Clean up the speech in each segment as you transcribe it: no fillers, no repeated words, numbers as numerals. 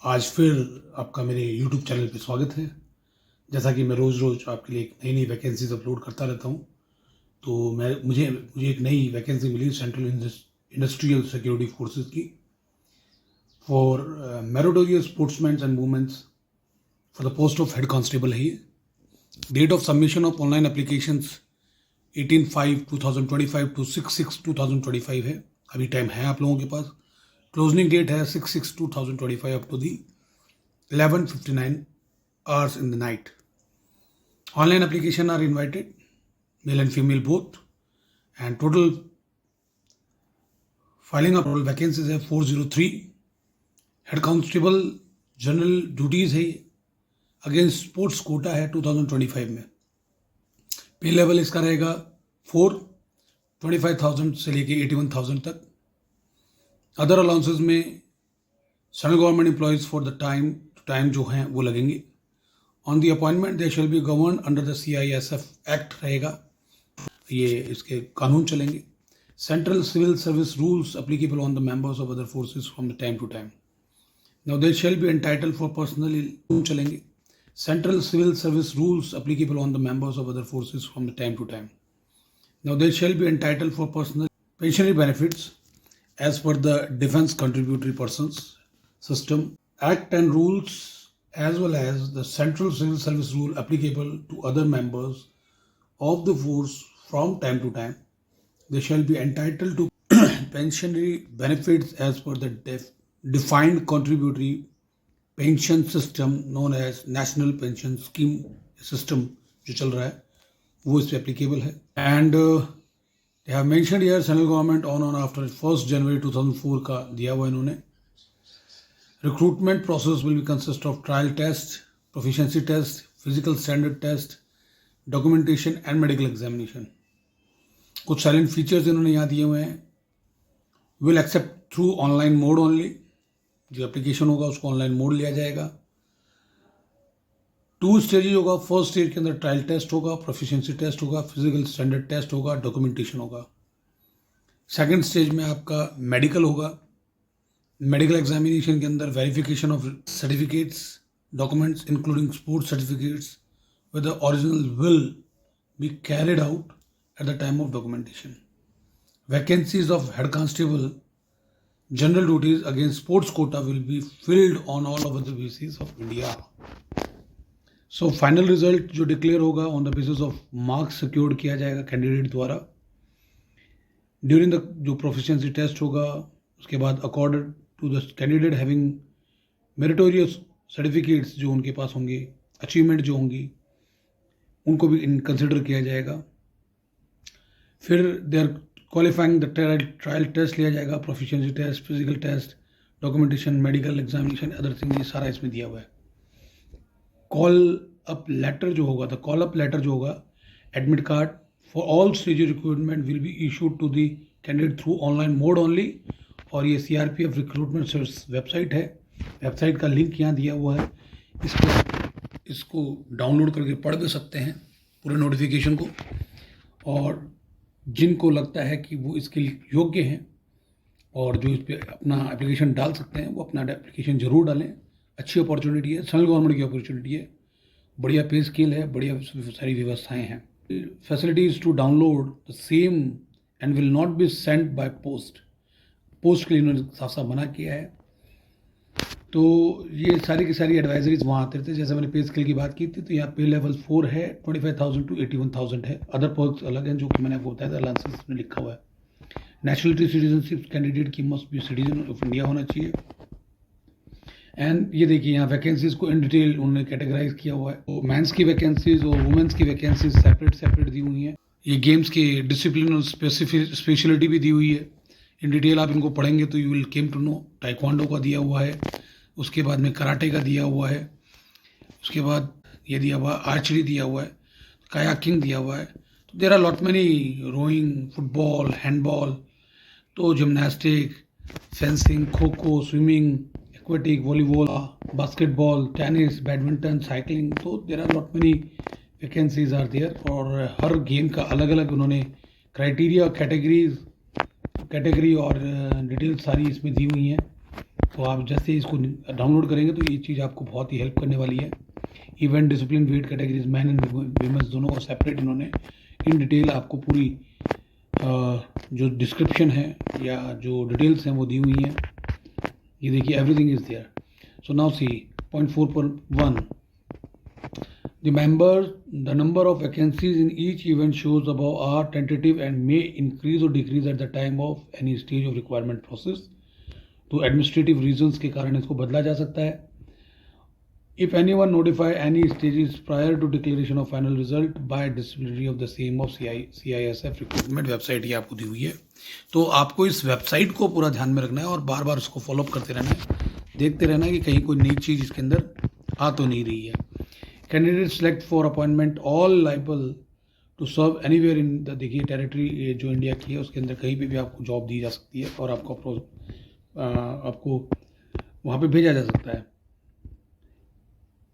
आज फिर आपका मेरे YouTube चैनल पे स्वागत है। जैसा कि मैं रोज़ आपके लिए एक नई वैकेंसीज अपलोड करता रहता हूँ, तो मुझे एक नई वैकेंसी मिली सेंट्रल इंडस्ट्रियल सिक्योरिटी फोर्सेस की for meritorious sportsman and womens for the post of head constable है ये। Date of submission of online applications 18/5/2025 to 6/6/2025 है। अभी टाइम है आप लोगों के पास। क्लोजिंग डेट है 6/6/2025 up to the 11:59 hours in the night. Online application are invited, male and female both, and total filing of total vacancies है 403. Head constable general duties है, against sports quota है 2025 में। पे लेवल इसका रहेगा 25,000 से लेके 81,000 तक। अदर अलाउंसेस में central government employees for the time जो हैं वो लगेंगे। On the appointment they shall be govern under the CISF act रहेगा, ये इसके कानून चलेंगे। Central civil service rules applicable on the members of other forces from the time to time. Now they shall be entitle for personal चलेंगे। Central civil service rules applicable on the members of other forces from the time to time. Now they shall be entitle for personal pensionary benefits as per the Defense Contributory Persons System Act and rules, as well as the Central Civil Service Rule applicable to other members of the force from time to time. They shall be entitled to pensionary benefits as per the defined contributory pension system known as National Pension Scheme System जो चल रहा है वो इस पे applicable है। And they have mentioned here central government on after 1 January 2004 का दिया हुआ इन्होंने। Recruitment process will be consist of trial test, proficiency test, physical standard test, documentation and medical examination. कुछ साइलेंट फीचर्स इन्होंने यहाँ दिए हुए हैं। Will accept through online mode only, जो एप्लीकेशन होगा उसको ऑनलाइन मोड लिया जाएगा। 2 स्टेजेज होगा। फर्स्ट स्टेज के अंदर ट्रायल टेस्ट होगा, प्रोफिशिएंसी टेस्ट होगा, फिजिकल स्टैंडर्ड टेस्ट होगा, डॉक्यूमेंटेशन होगा। सेकंड स्टेज में आपका मेडिकल होगा। मेडिकल एग्जामिनेशन के अंदर verification of certificates, documents including sports certificates with the original will be carried out at the time of documentation. Vacancies of head constable general duties against sports quota will be filled on all over the basis of India. So final result जो declare होगा on the basis of marks secured किया जाएगा candidate द्वारा during the जो proficiency test होगा। उसके बाद according to the candidate having meritorious certificates जो उनके पास होंगे, अचीवमेंट जो होंगी, उनको भी कंसिडर किया जाएगा। फिर they are qualifying the trial test लिया जाएगा, proficiency test, physical test, documentation, medical examination, other thing, ये सारा इसमें दिया हुआ है। कॉल अप लेटर जो होगा, द कॉल अप लेटर जो होगा, admit card for all stage recruitment will be issued to the candidate through online mode only. और ये CRPF रिक्रूटमेंट सर्विस वेबसाइट है, वेबसाइट का लिंक यहाँ दिया हुआ है। इसको डाउनलोड करके पढ़ भी सकते हैं पूरे नोटिफिकेशन को, और जिनको लगता है कि वो इसके लिए योग्य हैं और जो इस पर अपना एप्लीकेशन डाल सकते हैं वो अपना एप्लीकेशन ज़रूर डालें। अच्छी अपॉर्चुनिटी है, सेंट्रल गवर्नमेंट की अपॉर्चुनिटी है, बढ़िया पे स्केल है, बढ़िया सारी व्यवस्थाएं हैं। Facilities to download the same and will not be sent by post के लिए इन्होंने साफ साफ मना किया है। तो ये सारी की सारी एडवाइजरीज वहाँ आते थे। जैसे मैंने पे स्केल की बात की थी, तो यहाँ पे लेवल 4 है, 25,000 to 81,000 है। अदर पर्क्स अलग हैं जो कि मैंने आपको बताया था, अलाउंसेस में लिखा हुआ है। नेशनलिटी सिटीजनशिप कैंडिडेट की must be citizen of India होना चाहिए। एंड ये देखिए यहाँ वैकेंसीज को इन डिटेल उन्होंने कैटेगराइज किया हुआ है। तो मेंस की वैकेंसीज और वुमेन्स की वैकेंसीज सेपरेट दी हुई हैं। ये गेम्स के डिसिप्लिन और स्पेशलिटी भी दी हुई है। इन डिटेल आप इनको पढ़ेंगे तो you will came to know. Taekwondo का दिया हुआ है, उसके बाद में कराटे का दिया हुआ है, उसके बाद ये दिया हुआ आर्चरी दिया हुआ है, कायाकिंग दिया हुआ है। तो there are lot many, rowing, football, handball, तो gymnastic, fencing, kho kho, swimming, aquatic, volleyball, basketball, tennis, badminton, cycling. तो there are lot many vacancies are there. और हर गेम का अलग अलग उन्होंने क्राइटेरिया, कैटेगरी और डिटेल सारी इसमें दी हुई हैं। तो आप जैसे इसको डाउनलोड करेंगे तो ये चीज़ आपको बहुत ही हेल्प करने वाली है। Event discipline weight categories man and women's दोनों को सेपरेट इन्होंने इन डिटेल आपको पूरी जो डिस्क्रिप्शन है या जो डिटेल्स हैं वो दी हुई हैं। ये देखिए everything is there. So now see point 4.1 the number of vacancies in each event shows above are tentative and may increase or decrease at the time of any stage of requirement process. तो administrative reasons के कारण इसको बदला जा सकता है। If anyone notify any stages prior to declaration of final result by disciplinary of the same of CISF recruitment website ये आपको दी हुई है। तो आपको इस वेबसाइट को पूरा ध्यान में रखना है और बार बार उसको फॉलोअप करते रहना है, देखते रहना है कि कहीं कोई नई चीज़ इसके अंदर आ तो नहीं रही है। Candidate select for appointment all liable to serve anywhere in the, देखिए टेरिटरी जो इंडिया की है उसके अंदर कहीं पे भी आपको जॉब दी जा सकती है और आपको वहाँ पे भेजा जा सकता है।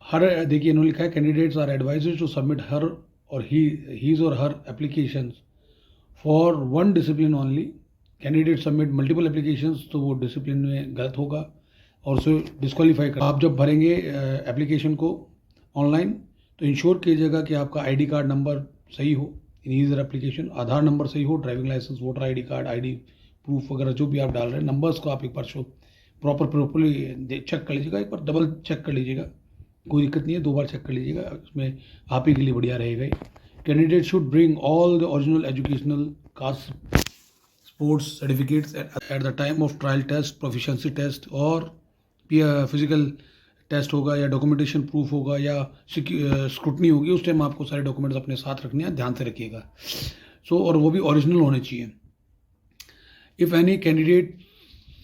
हर देखिए इन्होंने लिखा है candidates are advised to submit her or his or her applications for one discipline only. Candidate submit multiple applications तो वो डिसिप्लिन में गलत होगा और उसे डिस्क्वालीफाई कर। आप जब भरेंगे एप्लीकेशन को ऑनलाइन तो इंश्योर कीजिएगा कि आपका आईडी कार्ड नंबर सही हो इन ईजर एप्लीकेशन, आधार नंबर सही हो, driving licence, voter ID card, ID proof वगैरह जो भी आप डाल रहे हैं नंबर्स को आप एक बार प्रॉपरली चेक कर लीजिएगा, एक बार डबल चेक कर लीजिएगा, कोई दिक्कत नहीं है, 2 बार चेक कर लीजिएगा, उसमें आप ही के लिए बढ़िया रहेगा। Candidate should bring all the original educational caste sports certificates at the time of trial test, proficiency test और फिजिकल टेस्ट होगा या डॉक्यूमेंटेशन प्रूफ होगा या स्क्रूटनी होगी, उस टाइम आपको सारे डॉक्यूमेंट्स अपने साथ रखने हैं, ध्यान से रखिएगा। और वो भी ओरिजिनल होने चाहिए। If any candidate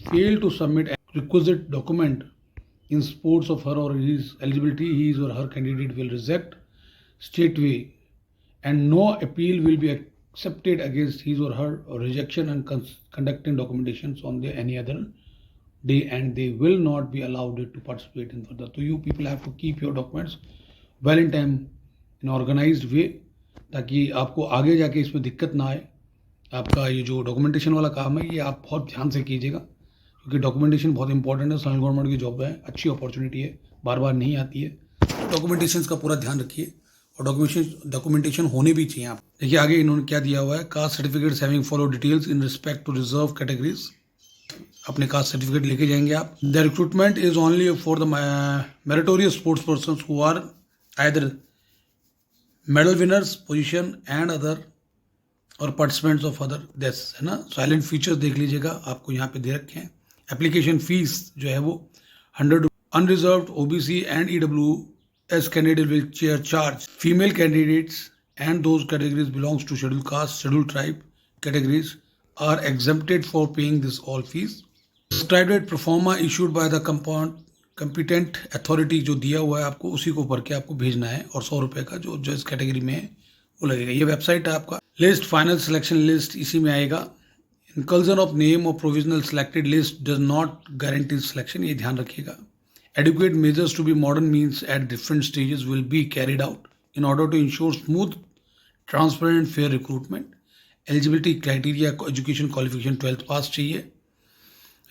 fail to submit requisite document in sports of her or his eligibility, his or her candidate will reject straightway and no appeal will be accepted against his or her or rejection and conducting documentations on the any other day and they will not be allowed to participate in further. So you people have to keep your documents well in time in organized way ताकि आपको आगे जाके इसमें दिक्कत ना आए। आपका ये जो डॉक्यूमेंटेशन वाला काम है ये आप बहुत ध्यान से कीजिएगा क्योंकि डॉक्यूमेंटेशन बहुत इंपॉर्टेंट है। सेंट्रल गवर्नमेंट की जॉब है, अच्छी अपॉर्चुनिटी है, बार बार नहीं आती है। डॉक्यूमेंटेशन का पूरा ध्यान रखिए और डॉक्यूमेंटेशन होने भी चाहिए। आप देखिए आगे इन्होंने क्या दिया हुआ है, caste certificates having follow details in respect to reserve categories. अपने कास्ट सर्टिफिकेट लेके जाएंगे आप। The recruitment is only for the meritorious sports person who are either medal winners position and other और पार्टिसिपेंट्स ऑफ अदर देश, है ना। Salient features देख लीजिएगा, आपको यहाँ पे दे रखे हैं। एप्लीकेशन फीस जो है वो 100 unreserved OBC and EWS candidate will charge female candidates and those categories belongs to schedule caste schedule tribe categories are exempted for paying this all fees. Standard proforma issued by the competent authority जो दिया हुआ है आपको उसी को भर के आपको भेजना है और 100 रुपये का जो इस कैटेगरी में है वो लगेगा। ये वेबसाइट है आपका। लिस्ट फाइनल सिलेक्शन लिस्ट इसी में आएगा। Inclusion of name or provisional selected list does not guarantee selection, ये ध्यान रखिएगा। Adequate measures to be modern means at different stages will be carried out in order to ensure smooth, transparent, fair recruitment. Eligibility criteria, education qualification 12th pass चाहिए।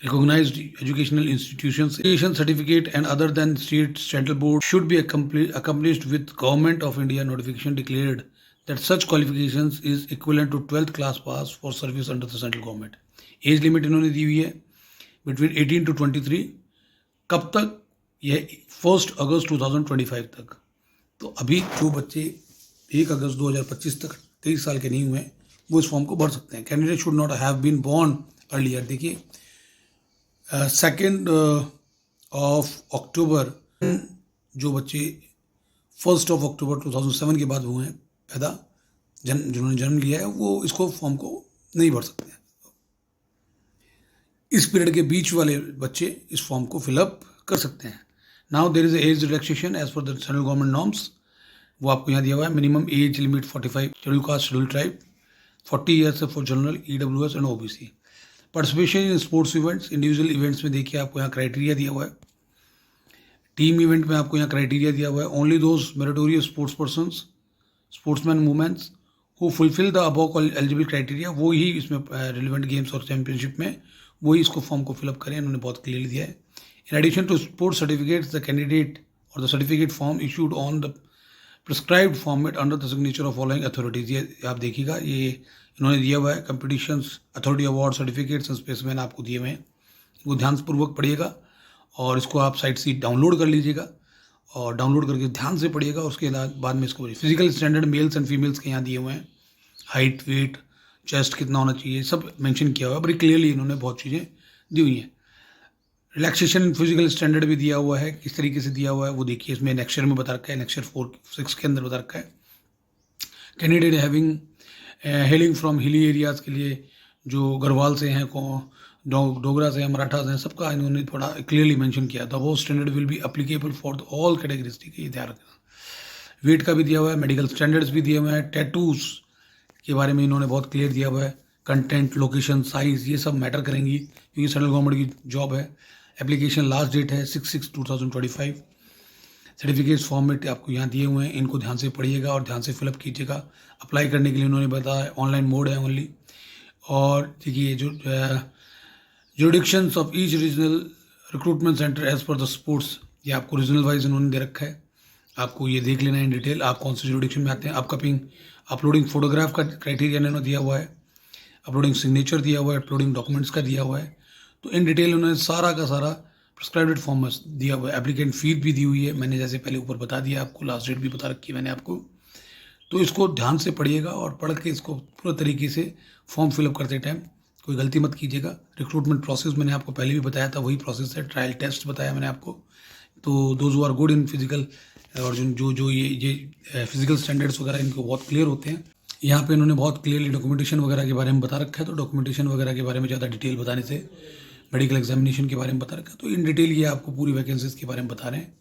Recognized educational institutions, education certificate and other than state central board should be accomplished with Government of India notification declared that such qualifications is equivalent to 12th class pass for service under the central government. Age limit इन्होंने दी हुई है between 18 to 23। कब तक? यह 1 अगस्त 2025 तक। तो अभी जो बच्चे 1 अगस्त 2025 तक 23 साल के नहीं हुए हैं वो इस फॉर्म को भर सकते हैं। Candidate should not have been born earlier. देखिए 2 अक्टूबर जो बच्चे 1 अक्टूबर 2007 के बाद हुए हैं पैदा, जिन्होंने जन्म लिया है वो इसको फॉर्म को नहीं भर सकते हैं। इस पीरियड के बीच वाले बच्चे इस फॉर्म को फिलअप कर सकते हैं। Now there is age relaxation as per the central government norms, वो आपको यहाँ दिया हुआ है। Minimum age limit 45 schedule caste schedule tribe, 40 years for general EWS and OBC. Participation in sports events, individual events में देखिए आपको यहाँ क्राइटेरिया दिया हुआ है। टीम इवेंट में आपको यहाँ क्राइटेरिया दिया हुआ है। Only those meritorious sports persons sportsman womens who fulfil the above eligible criteria, वो ही इसमें रिलेवेंट गेम्स और चैंपियनशिप में वही इसको फॉर्म को फिलअप करें, इन्होंने बहुत क्लियरली दिया है। In addition to sports certificates the candidate or the certificate form issued on the prescribed format under the signature of following authorities, ये आप देखिएगा, ये इन्होंने दिया हुआ है। Competitions authority award certificates and specimen आपको दिए हुए हैं, इनको ध्यानपूर्वक पढ़िएगा और इसको आप साइट से डाउनलोड कर लीजिएगा और डाउनलोड करके ध्यान से पढ़िएगा। उसके बाद में इसको physical standard mails and females के यहाँ दिए हुए हैं, हाइट, वेट, चेस्ट कितना होना चाहिए, सब मेंशन किया हुआ है। बड़ी क्लियरली इन्होंने बहुत चीज़ें दी हुई हैं। रिलैक्सेशन फिजिकल स्टैंडर्ड भी दिया हुआ है, किस तरीके से दिया हुआ है वो देखिए, इसमें नेक्स्चर में बता रखा है, नेक्स्चर 4-6 के अंदर बता रखा है। Candidate having hailing from hilly areas के लिए, जो गढ़वाल से हैं, डोगरा से हैं, मराठा से हैं, सबका इन्होंने थोड़ा क्लियरली मेंशन किया था। वो standard will be applicable for all categories, ठीक है, ये ध्यान रखना। वेट का भी दिया हुआ है, मेडिकल स्टैंडर्ड्स भी दिए हुए हैं, टैटूज के बारे में इन्होंने बहुत क्लियर दिया हुआ है, कंटेंट, लोकेशन, साइज़, ये सब मैटर करेंगी क्योंकि सेंट्रल गवर्नमेंट की जॉब है। एप्लीकेशन लास्ट डेट है 6/6/2025। सर्टिफिकेट्स फॉर्मेट आपको यहाँ दिए हुए हैं, इनको ध्यान से पढ़िएगा और ध्यान से फिलअप कीजिएगा। अप्लाई करने के लिए उन्होंने बताया ऑनलाइन मोड है ओनली। और देखिए जो jurisdictions of each regional recruitment centre as per the sports, ये आपको रीजनल वाइज इन्होंने दे रखा है, आपको ये देख लेना है इन डिटेल, आप कौन से जुरिडिक्शन में आते हैं। अपलोडिंग फोटोग्राफ का क्राइटेरिया इन्होंने दिया हुआ है, अपलोडिंग सिग्नेचर दिया हुआ है, अपलोडिंग डॉक्यूमेंट्स का दिया हुआ है। तो इन डिटेल उन्होंने सारा का सारा प्रिस्क्राइब्ड फॉर्म दिया हुआ है। एप्लीकेंट फीस भी दी हुई है, मैंने जैसे पहले ऊपर बता दिया आपको, लास्ट डेट भी बता रखी है मैंने आपको। तो इसको ध्यान से पढ़िएगा और पढ़ के इसको पूरा तरीके से फॉर्म फिलअप करते टाइम कोई गलती मत कीजिएगा। रिक्रूटमेंट प्रोसेस मैंने आपको पहले भी बताया था, वही प्रोसेस है। ट्रायल टेस्ट बताया मैंने आपको। तो those who are good in physical और जो ये फिजिकल स्टैंडर्ड्स वगैरह इनको बहुत क्लियर होते हैं। यहाँ पे इन्होंने बहुत क्लियरली डॉक्यूमेंटेशन वगैरह के बारे में बता रखा है, तो डॉक्यूमेंटेशन वगैरह के बारे में ज़्यादा डिटेल बताने से मेडिकल एग्जामिनेशन के बारे में बता रखा है, तो इन डिटेल ये आपको पूरी वैकेंसीज के बारे में बता रहे हैं।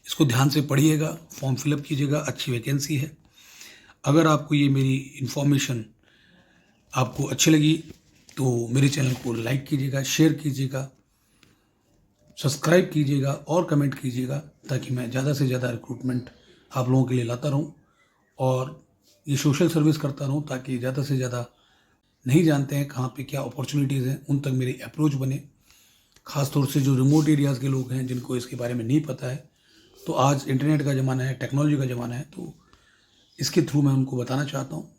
इसको ध्यान से पढ़िएगा, फॉर्म फिलअप कीजिएगा, अच्छी वैकेंसी है। अगर आपको ये मेरी इन्फॉर्मेशन आपको अच्छी लगी तो मेरे चैनल को लाइक कीजिएगा, शेयर कीजिएगा, सब्सक्राइब कीजिएगा और कमेंट कीजिएगा, ताकि मैं ज़्यादा से ज़्यादा रिक्रूटमेंट आप लोगों के लिए लाता रहूं और ये सोशल सर्विस करता रहूं, ताकि ज़्यादा से ज़्यादा नहीं जानते हैं कहाँ पे क्या अपॉर्चुनिटीज़ हैं, उन तक मेरी अप्रोच बने। ख़ासतौर से जो रिमोट एरियाज़ के लोग हैं जिनको इसके बारे में नहीं पता है, तो आज इंटरनेट का ज़माना है, टेक्नोलॉजी का ज़माना है, तो इसके थ्रू मैं उनको बताना चाहता हूँ